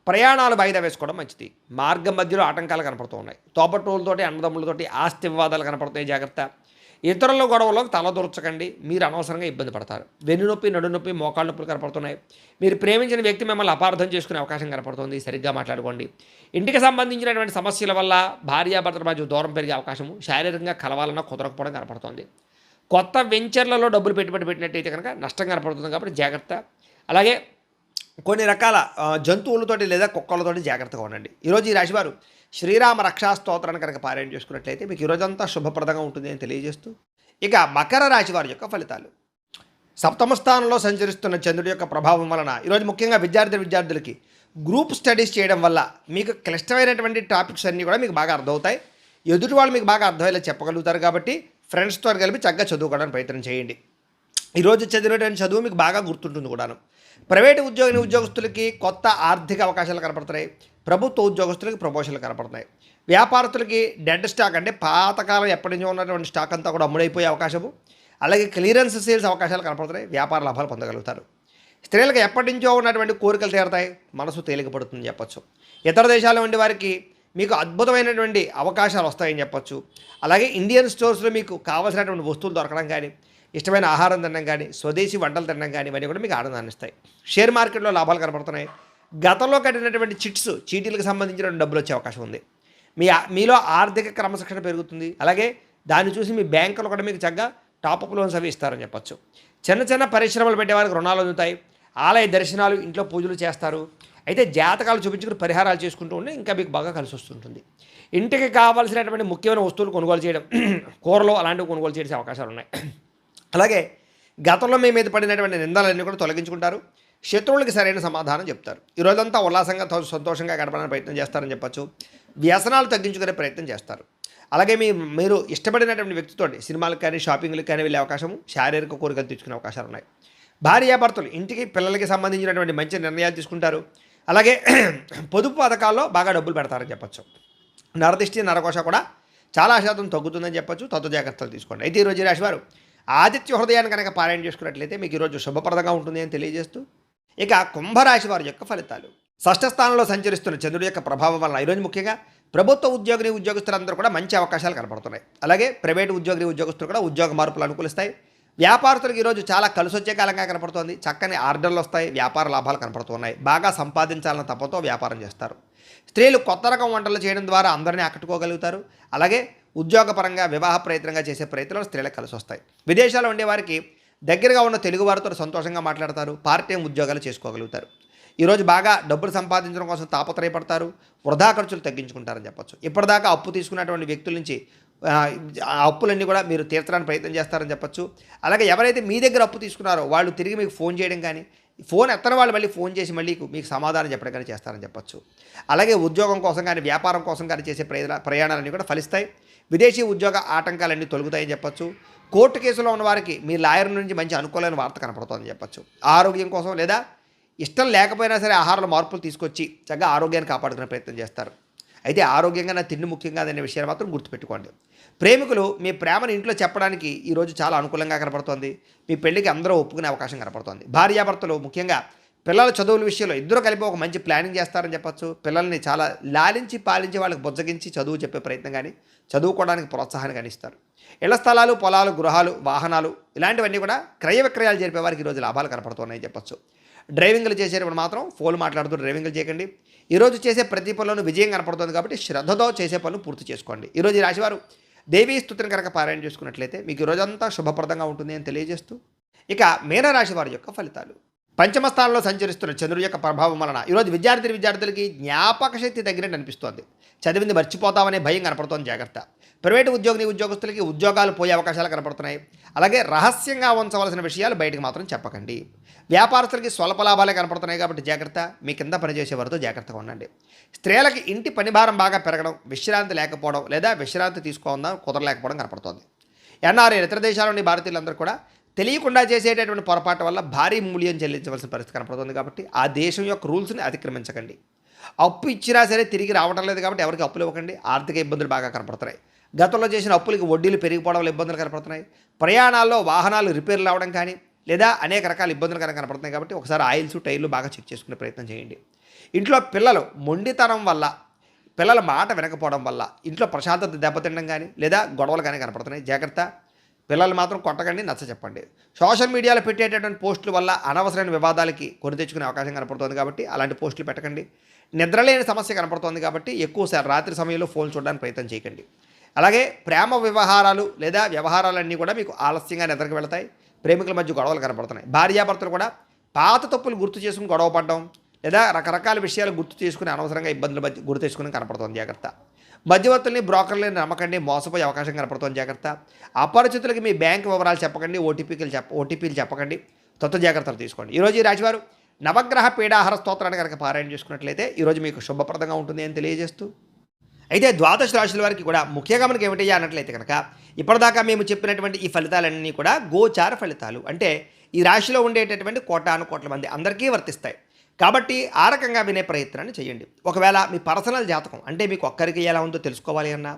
ప్రయాణాలు వాయిదా వేసుకోవడం మంచిది. మార్గం మధ్యలో ఆటంకాలు కనపడుతూ ఉన్నాయి. తోబట్టువులతోటి, అన్నదమ్ములతోటి ఆస్తి వివాదాలు కనపడతాయి, జాగ్రత్త. ఇతరుల గొడవలోకి తలదూర్చకండి, మీరు అనవసరంగా ఇబ్బంది పడతారు. వెన్నునొప్పి, నడునొప్పి, మోకాళ్ళ నొప్పులు కనపడుతున్నాయి. మీరు ప్రేమించిన వ్యక్తి మిమ్మల్ని అపార్థం చేసుకునే అవకాశం కనపడుతుంది, సరిగ్గా మాట్లాడుకోండి. ఇంటికి సంబంధించినటువంటి సమస్యల వల్ల భార్యాభర్తల మధ్య దూరం పెరిగే అవకాశము, శారీరకంగా కలవాలన్నా కుదరకపోవడం కనపడుతుంది. కొత్త వెంచర్లలో డబ్బులు పెట్టుబడి పెట్టినట్టయితే కనుక నష్టం కనపడుతుంది కాబట్టి జాగ్రత్త. అలాగే కొన్ని రకాల జంతువులతోటి లేదా కుక్కలతోటి జాగ్రత్తగా ఉండండి. ఈరోజు ఈ రాశివారు శ్రీరామ రక్షా స్తోత్రాన్ని కనుక పారాయణ చేసుకున్నట్లయితే మీకు ఈరోజంతా శుభప్రదంగా ఉంటుంది అని తెలియజేస్తూ, ఇక మకర రాశి వారి యొక్క ఫలితాలు. సప్తమ స్థానంలో సంచరిస్తున్న చంద్రుడి యొక్క ప్రభావం వలన ఈరోజు ముఖ్యంగా విద్యార్థులకి గ్రూప్ స్టడీస్ చేయడం వల్ల మీకు క్లిష్టమైనటువంటి టాపిక్స్ అన్నీ కూడా మీకు బాగా అర్థమవుతాయి. ఎదుటి వాళ్ళు మీకు బాగా అర్థమయ్యేలా చెప్పగలుగుతారు కాబట్టి ఫ్రెండ్స్తో కలిపి చక్కగా చదువుకోవడానికి ప్రయత్నం చేయండి. ఈరోజు చదివినటువంటి చదువు మీకు బాగా గుర్తుంటుంది కూడాను. ప్రైవేటు ఉద్యోగస్తులకి కొత్త ఆర్థిక అవకాశాలు కనపడుతున్నాయి. ప్రభుత్వ ఉద్యోగస్తులకి ప్రమోషన్లు కనపడుతున్నాయి. వ్యాపారస్తులకి డెడ్ స్టాక్, అంటే పాతకాలం ఎప్పటి నుంచో ఉన్నటువంటి స్టాక్ అంతా కూడా అమ్ముడైపోయే అవకాశము, అలాగే క్లియరెన్స్ సేల్స్ అవకాశాలు కనపడుతున్నాయి. వ్యాపార లాభాలు పొందగలుగుతారు. స్త్రీలకు ఎప్పటి నుంచో ఉన్నటువంటి కోరికలు తీరతాయి, మనసు తేలికపడుతుంది చెప్పచ్చు. ఇతర దేశాల నుండి వారికి మీకు అద్భుతమైనటువంటి అవకాశాలు వస్తాయని చెప్పచ్చు. అలాగే ఇండియన్ స్టోర్స్లో మీకు కావాల్సినటువంటి వస్తువులు దొరకడం కానీ, ఇష్టమైన ఆహారం తినడం కానీ, స్వదేశీ వంటలు తినడం కానీ ఇవన్నీ కూడా మీకు ఆనందాన్ని ఇస్తాయి. షేర్ మార్కెట్లో లాభాలు కనపడుతున్నాయి. గతంలో కట్టినటువంటి చీటీలకు సంబంధించిన డబ్బులు వచ్చే అవకాశం ఉంది. మీలో ఆర్థిక క్రమశిక్షణ పెరుగుతుంది. అలాగే దాన్ని చూసి మీ బ్యాంకులు కూడా మీకు చక్కగా టాపప్ లోన్స్ అవి ఇస్తారని చెప్పచ్చు. చిన్న చిన్న పరిశ్రమలు పెట్టే వారికి రుణాలు అందుతాయి. ఆలయ దర్శనాలు, ఇంట్లో పూజలు చేస్తారు. అయితే జాతకాలు చూపించుకుని పరిహారాలు చేసుకుంటూ ఉంటే ఇంకా మీకు బాగా కలిసి వస్తుంటుంది. ఇంటికి కావాల్సినటువంటి ముఖ్యమైన వస్తువులు కొనుగోలు చేయడం, కూరలు అలాంటివి కొనుగోలు చేసే అవకాశాలు ఉన్నాయి. అలాగే గతంలో మీ మీద పడినటువంటి నిందలన్నీ కూడా తొలగించుకుంటారు. శత్రువులకి సరైన సమాధానం చెప్తారు. ఈరోజంతా ఉల్లాసంగా, సంతోషంగా గడపడానికి ప్రయత్నం చేస్తారని చెప్పచ్చు. వ్యసనాలు తగ్గించుకునే ప్రయత్నం చేస్తారు. అలాగే మీరు ఇష్టపడినటువంటి వ్యక్తితోటి సినిమాలకు కానీ, షాపింగ్లకు కానీ వెళ్ళే అవకాశము, శారీరక కోరికలు తెచ్చుకునే అవకాశాలు ఉన్నాయి. భార్యాభర్తలు ఇంటికి, పిల్లలకి సంబంధించినటువంటి మంచి నిర్ణయాలు తీసుకుంటారు. అలాగే పొదుపు పథకాల్లో బాగా డబ్బులు పెడతారని చెప్పచ్చు. నరదిష్టి, నరకోశ కూడా చాలా శాతం తగ్గుతుందని చెప్పచ్చు. తత్వ జాగ్రత్తలు తీసుకోండి. అయితే ఈరోజు రాశి వారు ఆదిత్య హృదయాన్ని కనుక పారాయణ చేసుకున్నట్లయితే మీకు ఈరోజు శుభప్రదంగా ఉంటుంది అని తెలియజేస్తూ, ఇక కుంభరాశి వారి యొక్క ఫలితాలు. షష్ఠ స్థానంలో సంచరిస్తున్న చంద్రుడి యొక్క ప్రభావం వలన ఈరోజు ముఖ్యంగా ప్రభుత్వ ఉద్యోగస్తులందరూ కూడా మంచి అవకాశాలు కనపడుతున్నాయి. అలాగే ప్రైవేటు ఉద్యోగస్తులు కూడా ఉద్యోగ మార్పులు అనుకూలిస్తాయి. వ్యాపారస్తులకు ఈరోజు చాలా కలిసి వచ్చే కాలంగా కనపడుతోంది. చక్కని ఆర్డర్లు వస్తాయి. వ్యాపార లాభాలు కనపడుతున్నాయి. బాగా సంపాదించాలన్న తపతో వ్యాపారం చేస్తారు. స్త్రీలు కొత్త రకం వంటలు చేయడం ద్వారా అందరినీ ఆకట్టుకోగలుగుతారు. అలాగే ఉద్యోగపరంగా, వివాహ ప్రయత్నంగా చేసే ప్రయత్నాలు స్త్రీలకు కలిసి వస్తాయి. విదేశాల్లో ఉండేవారికి దగ్గరగా ఉన్న తెలుగు వారితో సంతోషంగా మాట్లాడతారు. పార్ట్ టైం ఉద్యోగాలు చేసుకోగలుగుతారు. ఈరోజు బాగా డబ్బులు సంపాదించడం కోసం తాపత్రయపడతారు. వృధా ఖర్చులు తగ్గించుకుంటారని చెప్పచ్చు. ఇప్పటిదాకా అప్పు తీసుకున్నటువంటి వ్యక్తుల నుంచి ఆ అప్పులన్నీ కూడా మీరు తీర్చడానికి ప్రయత్నం చేస్తారని చెప్పొచ్చు. అలాగే ఎవరైతే మీ దగ్గర అప్పు తీసుకున్నారో వాళ్ళు తిరిగి మీకు ఫోన్ చేయడం కానీ, ఫోన్ ఎత్తని వాళ్ళు మళ్ళీ ఫోన్ చేసి మళ్ళీ మీకు సమాధానం చెప్పడం కానీ చేస్తారని చెప్పొచ్చు. అలాగే ఉద్యోగం కోసం కానీ, వ్యాపారం కోసం కానీ చేసే ప్రయాణాలన్నీ కూడా ఫలిస్తాయి. విదేశీ ఉద్యోగ ఆటంకాలన్నీ తొలగుతాయని చెప్పొచ్చు. కోర్టు కేసులో ఉన్న వారికి మీ లాయర్ నుంచి మంచి అనుకూలమైన వార్త కనపడుతుందని చెప్పొచ్చు. ఆరోగ్యం కోసం లేదా ఇష్టం లేకపోయినా సరే ఆహారంలో మార్పులు తీసుకొచ్చి చక్కగా ఆరోగ్యాన్ని కాపాడుకునే ప్రయత్నం చేస్తారు. అయితే ఆరోగ్యంగా నా తిండి ముఖ్యంగా అనే విషయాన్ని మాత్రం గుర్తుపెట్టుకోండి. ప్రేమికులు మీ ప్రేమను ఇంట్లో చెప్పడానికి ఈరోజు చాలా అనుకూలంగా కనపడుతోంది. మీ పెళ్లికి అందరూ ఒప్పుకునే అవకాశం కనపడుతోంది. భార్యాభర్తలు ముఖ్యంగా పిల్లల చదువుల విషయంలో ఇద్దరు కలిపి ఒక మంచి ప్లానింగ్ చేస్తారని చెప్పొచ్చు. పిల్లల్ని చాలా లాలించి పాలించి వాళ్ళకి బుజ్జగించి చదువు చెప్పే ప్రయత్నం కానీ, చదువుకోవడానికి ప్రోత్సాహాన్ని కానీ ఇస్తారు. ఇళ్ల స్థలాలు, పొలాలు, గృహాలు, వాహనాలు ఇలాంటివన్నీ కూడా క్రయ విక్రయాలు జరిపే వారికి ఈరోజు లాభాలు కనపడుతున్నాయని చెప్పొచ్చు. డ్రైవింగ్లు చేసేటప్పుడు మాత్రం ఫోన్ మాట్లాడుతూ డ్రైవింగ్లు చేయకండి. ఈరోజు చేసే ప్రతి పనులను విజయం కనపడుతుంది కాబట్టి శ్రద్ధతో చేసే పనులు పూర్తి చేసుకోండి. ఈరోజు ఈ రాశివారు దేవీ స్తుతిని కనుక పారాయణ చేసుకున్నట్లయితే మీకు ఈ రోజంతా శుభప్రదంగా ఉంటుంది అని తెలియజేస్తూ, ఇక మీనరాశి వారి యొక్క ఫలితాలు. పంచమ స్థానంలో సంచరిస్తున్న చంద్రుడి యొక్క ప్రభావం వలన ఈరోజు విద్యార్థులకి జ్ఞాపక శక్తి తగ్గినట్టు అనిపిస్తోంది. చదివింది మర్చిపోతామనే భయం కనపడుతోంది, జాగ్రత్త. ప్రైవేటు ఉద్యోగస్తులకి ఉద్యోగాలు పోయే అవకాశాలు కనపడుతున్నాయి. అలాగే రహస్యంగా ఉంచవలసిన విషయాలు బయటకు మాత్రం చెప్పకండి. వ్యాపారస్తులకి స్వల్ప లాభాలే కనపడుతున్నాయి కాబట్టి జాగ్రత్త. మీ కింద పనిచేసే వారితో జాగ్రత్తగా ఉండండి. స్త్రీలకి ఇంటి పనిభారం బాగా పెరగడం, విశ్రాంతి లేకపోవడం లేదా విశ్రాంతి తీసుకోవడం కుదరలేకపోవడం కనపడుతోంది. ఎన్ఆర్ఐ ఇతర దేశాల నుండి భారతీయులందరూ కూడా తెలియకుండా చేసేటటువంటి పొరపాటు వల్ల భారీ మూల్యం చెల్లించవలసిన పరిస్థితి కనపడుతుంది కాబట్టి ఆ దేశం యొక్క రూల్స్ని అతిక్రమించకండి. అప్పు ఇచ్చినా సరే తిరిగి రావడం లేదు కాబట్టి ఎవరికి అప్పులు ఇవ్వకండి. ఆర్థిక ఇబ్బందులు బాగా కనపడుతున్నాయి. గతంలో చేసిన అప్పులకి వడ్డీలు పెరిగిపోవడం వల్ల ఇబ్బందులు కనపడుతున్నాయి. ప్రయాణాల్లో వాహనాలు రిపేర్లు అవడం కానీ లేదా అనేక రకాల ఇబ్బందులు కనపడుతున్నాయి కాబట్టి ఒకసారి ఆయిల్స్, టైర్లు బాగా చెక్ చేసుకునే ప్రయత్నం చేయండి. ఇంట్లో పిల్లలు మొండితనం వల్ల, పిల్లల మాట వినకపోవడం వల్ల ఇంట్లో ప్రశాంతత దెబ్బతినడం కానీ లేదా గొడవలు కానీ కనపడుతున్నాయి, జాగ్రత్త. పిల్లలు మాత్రం కొట్టకండి, నచ్చ చెప్పండి. సోషల్ మీడియాలో పెట్టేటటువంటి పోస్టుల వల్ల అనవసరమైన వివాదాలకి కొని తెచ్చుకునే అవకాశం కనపడుతుంది కాబట్టి అలాంటి పోస్టులు పెట్టకండి. నిద్రలేని సమస్య కనపడుతుంది కాబట్టి ఎక్కువసారి రాత్రి సమయంలో ఫోన్ చూడడానికి ప్రయత్నం చేయకండి. అలాగే ప్రేమ వ్యవహారాలు లేదా వ్యవహారాలన్నీ కూడా మీకు ఆలస్యంగా నిద్రకు వెళతాయి. ప్రేమికుల మధ్య గొడవలు కనపడుతున్నాయి. భార్యాభర్తలు కూడా పాత తప్పులు గుర్తు చేసుకుని గొడవ పడడం లేదా రకరకాల విషయాలు గుర్తు చేసుకుని అనవసరంగా ఇబ్బందులు గుర్తు చేసుకుని కనపడుతుంది, జాగ్రత్త. మధ్యవర్తుల్ని, బ్రోకర్లని నమ్మకండి, మోసపోయే అవకాశం కనపడుతుంది, జాగ్రత్త. అపరిచితులకి మీ బ్యాంక్ వివరాలు చెప్పకండి, ఓటీపీలు చెప్పకండి, జాగ్రత్తలు తీసుకోండి. ఈరోజు ఈ రాశివారు నవగ్రహ పీడాహార స్తోత్రాన్ని కనుక పారాయణ చేసుకున్నట్లయితే ఈరోజు మీకు శుభప్రదంగా ఉంటుంది అని తెలియజేస్తూ, అయితే ద్వాదశ రాశుల వారికి కూడా ముఖ్యంగా మనకి ఏమిటయ్యా అన్నట్లయితే కనుక ఇప్పటిదాకా మేము చెప్పినటువంటి ఈ ఫలితాలన్నీ కూడా గోచార ఫలితాలు, అంటే ఈ రాశిలో ఉండేటటువంటి కోటాను మంది అందరికీ వర్తిస్తాయి కాబట్టి ఆ రకంగా వినే ప్రయత్నాన్ని చేయండి. ఒకవేళ మీ పర్సనల్ జాతకం అంటే మీకు ఒక్కరికి ఎలా ఉందో తెలుసుకోవాలి అన్నా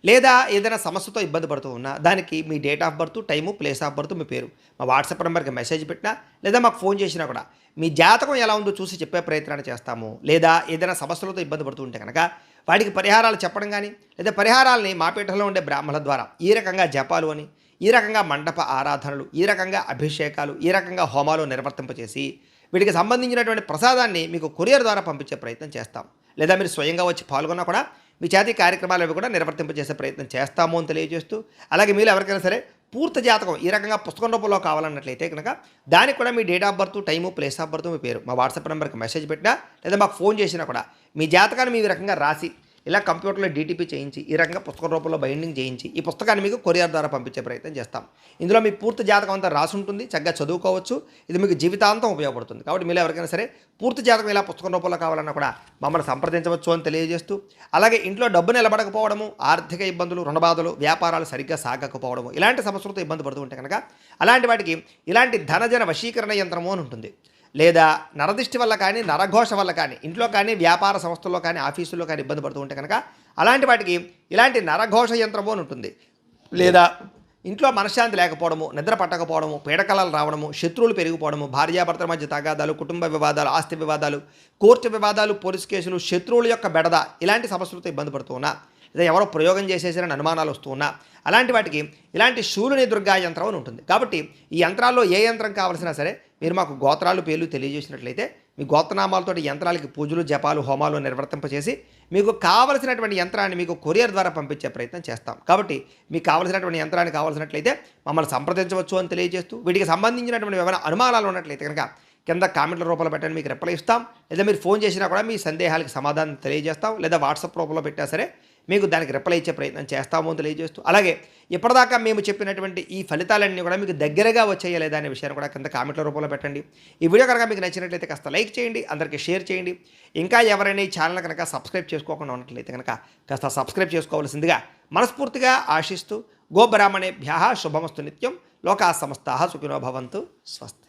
లేదా ఏదైనా సమస్యతో ఇబ్బంది పడుతూ ఉన్నా దానికి మీ date of birth, time, place of birth, మీ పేరు మా వాట్సాప్ నెంబర్కి మెసేజ్ పెట్టినా లేదా మాకు ఫోన్ చేసినా కూడా మీ జాతకం ఎలా ఉందో చూసి చెప్పే ప్రయత్నాన్ని చేస్తాము. లేదా ఏదైనా సమస్యలతో ఇబ్బంది పడుతూ ఉంటే కనుక వాటికి పరిహారాలు చెప్పడం కానీ లేదా పరిహారాలని మా పీఠంలో ఉండే బ్రాహ్మణుల ద్వారా ఈ రకంగా జపాలు అని, ఈ రకంగా మండప ఆరాధనలు, ఈ రకంగా అభిషేకాలు, ఈ రకంగా హోమాలు నిర్వర్తింపచేసి వీటికి సంబంధించినటువంటి ప్రసాదాన్ని మీకు కొరియర్ ద్వారా పంపించే ప్రయత్నం చేస్తాం. లేదా మీరు స్వయంగా వచ్చి పాల్గొన్నా కూడా మీ చేతి కార్యక్రమాలు అవి కూడా నిర్వర్తింపజేసే ప్రయత్నం చేస్తాము అని తెలియజేస్తూ, అలాగే మీరు ఎవరికైనా సరే పూర్తి జాతకం ఈ రకంగా పుస్తకం రూపంలో కావాలన్నట్లయితే కనుక దానికి కూడా మీ date of birth, time, place of birth, మీ పేరు మా వాట్సాప్ నెంబర్కి మెసేజ్ పెట్టినా లేదా మాకు ఫోన్ చేసినా కూడా మీ జాతకాన్ని మీ రకంగా రాసి ఇలా కంప్యూటర్లో డీటీపీ చేయించి ఈ రకంగా పుస్తకం రూపంలో బైండింగ్ చేయించి ఈ పుస్తకాన్ని మీకు కొరియర్ ద్వారా పంపించే ప్రయత్నం చేస్తాం. ఇందులో మీ పూర్తి జాతకం అంతా రాసి ఉంటుంది, చక్కగా చదువుకోవచ్చు. ఇది మీకు జీవితాంతం ఉపయోగపడుతుంది కాబట్టి మీరు ఎవరికైనా సరే పూర్తి జాతకం ఇలా పుస్తకం రూపంలో కావాలన్నా కూడా మమ్మల్ని సంప్రదించవచ్చు అని తెలియజేస్తూ, అలాగే ఇంట్లో డబ్బు నిలబడకపోవడము, ఆర్థిక ఇబ్బందులు, రుణబాధలు, వ్యాపారాలు సరిగ్గా సాగకపోవడము ఇలాంటి సమస్యలతో ఇబ్బంది పడుతూ ఉంటే కనుక అలాంటి వాటికి ఇలాంటి ధనజన వశీకరణ యంత్రము అని ఉంటుంది. లేదా నరదిష్టి వల్ల కానీ, నరఘోష వల్ల కానీ, ఇంట్లో కానీ, వ్యాపార సంస్థల్లో కానీ, ఆఫీసుల్లో కానీ ఇబ్బంది పడుతూ ఉంటే కనుక అలాంటి వాటికి ఇలాంటి నరఘోష యంత్రము అని ఉంటుంది. లేదా ఇంట్లో మనశ్శాంతి లేకపోవడము, నిద్ర పట్టకపోవడము, పీడకలాలు రావడము, శత్రువులు పెరిగిపోవడము, భార్యాభర్తల మధ్య తగాదాలు, కుటుంబ వివాదాలు, ఆస్తి వివాదాలు, కోర్టు వివాదాలు, పోలీస్ కేసులు, శత్రువుల యొక్క బెడద ఇలాంటి సమస్యలతో ఇబ్బంది పడుతూ ఉన్నా లేదా ఎవరో ప్రయోగం చేసేసారని అనుమానాలు వస్తూ ఉన్నా అలాంటి వాటికి ఇలాంటి శూలుని దుర్గా యంత్రం అని ఉంటుంది. కాబట్టి ఈ యంత్రాల్లో ఏ యంత్రం కావాల్సినా సరే మీరు మాకు గోత్రాలు, పేర్లు తెలియజేసినట్లయితే మీ గోత్రనామాలతో యంత్రాలకి పూజలు, జపాలు, హోమాలు నిర్వర్తింపచేసి మీకు కావలసినటువంటి యంత్రాన్ని మీకు కొరియర్ ద్వారా పంపించే ప్రయత్నం చేస్తాం. కాబట్టి మీకు కావలసినటువంటి యంత్రాన్ని కావాల్సినట్లయితే మమ్మల్ని సంప్రదించవచ్చు అని తెలియజేస్తూ, వీటికి సంబంధించినటువంటి ఏమైనా అనుమానాలు ఉన్నట్లయితే కనుక కింద కామెంట్ల రూపంలో పెట్టండి, మీకు రిప్లై ఇస్తాం. లేదా మీరు ఫోన్ చేసినా కూడా మీ సందేహాలకు సమాధానం తెలియజేస్తాం. లేదా వాట్సాప్ రూపంలో పెట్టినా సరే మీకు దానికి రిప్లై ఇచ్చే ప్రయత్నం చేస్తామో అని తెలియజేస్తూ, అలాగే ఇప్పటిదాకా మేము చెప్పినటువంటి ఈ ఫలితాలన్నీ కూడా మీకు దగ్గరగా వచ్చాయా లేదా అనే విషయాన్ని కూడా కింద కామెంట్ల రూపంలో పెట్టండి. ఈ వీడియో కనుక మీకు నచ్చినట్లయితే కాస్త లైక్ చేయండి, అందరికీ షేర్ చేయండి. ఇంకా ఎవరైనా ఈ ఛానల్ కనుక సబ్స్క్రైబ్ చేసుకోకుండా ఉన్నట్లయితే కనుక కాస్త సబ్స్క్రైబ్ చేసుకోవాల్సిందిగా మనస్ఫూర్తిగా ఆశిస్తూ, గోబ్రాహ్మణేభ్యः శుభమస్తు నిత్యం, లోకా సమస్తాః సుఖినో భవంతు. స్వస్తి.